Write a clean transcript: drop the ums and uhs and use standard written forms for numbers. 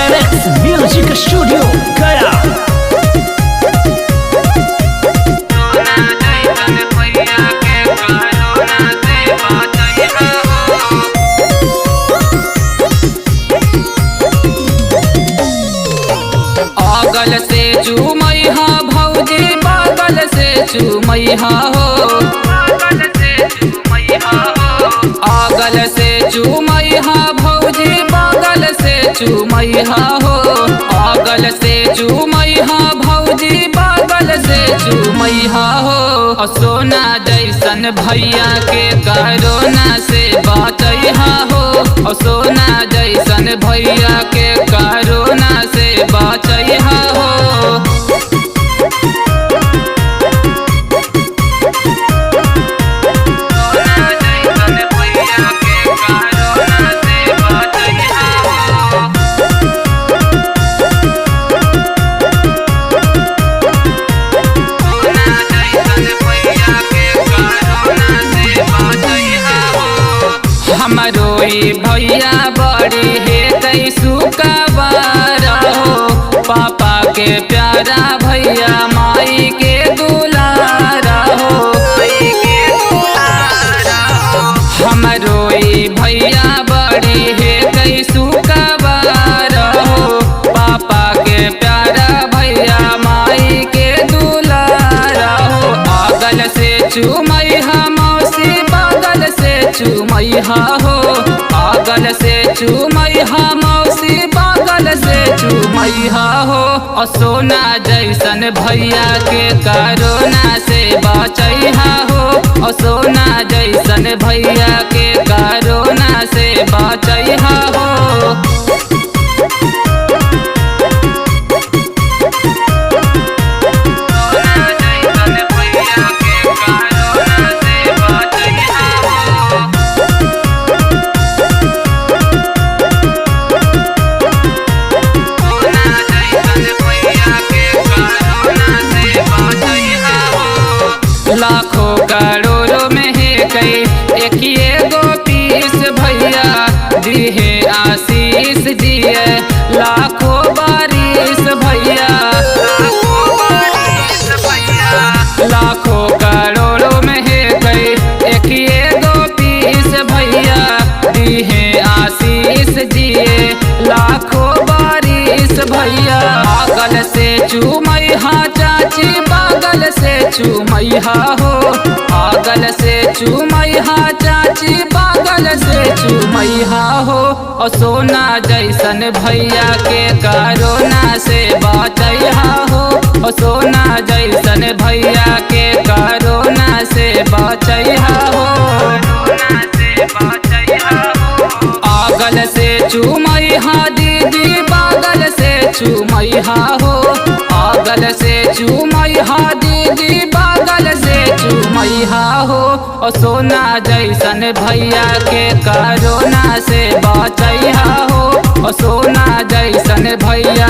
NX Music Studio Gaya। अगल से चूमैहा भौजी बगल से चूमैहा हो। अगल से चूमैहा भौजी बगल से चूमैहा हो। अगल से चूमैहा भौजी बगल से चूमैहा हो। सोना जैसन भैया के कोरोना से बचैहा हो। सोना जैसन भैया के कोरोना से बचैहा हो। हमारो भैया बड़ी है कैसु कबार हो। पापा के प्यारा भैया माई के दुलारा हो। हमारो भैया बड़ी है कैसु कबार हो। पापा के प्यारा भैया माई के दुलारा हो। अगल से चूमैहा मौसी बगल से चूमैहा हो। अगल से चूमैहा मौसी बगल से चूमैहा हो। सोना जैसन भैया के कोरोना से बचैहा हो। सोना जैसन भैया के कोरोना से बचैहा हो। लाखों करोड़ों में है कई एक गो पीस भैया दिहे आशीष दिए लाखों बारिश भैया। लाखों करोड़ों में है कई एक गो पीस भैया दिहे आशीष दिए लाखों बारिश भैया। अगल से चूमैहा चाची बगल से चूमैहा हो। अगल से चूमैहा चाची बगल से चूमैहा हो। सोना जैसन भैया के कोरोना से बचैहा हो। सोना जैसन भैया के कोरोना से बचैहा हो। अगल से चूमैहा दीदी बगल से चूमैहा हो। अगल से चूमैहा दीदी बगल से चूमैहा हो। सोना जैसन भैया के कोरोना से बचैहा हो। सोना जैसन भैया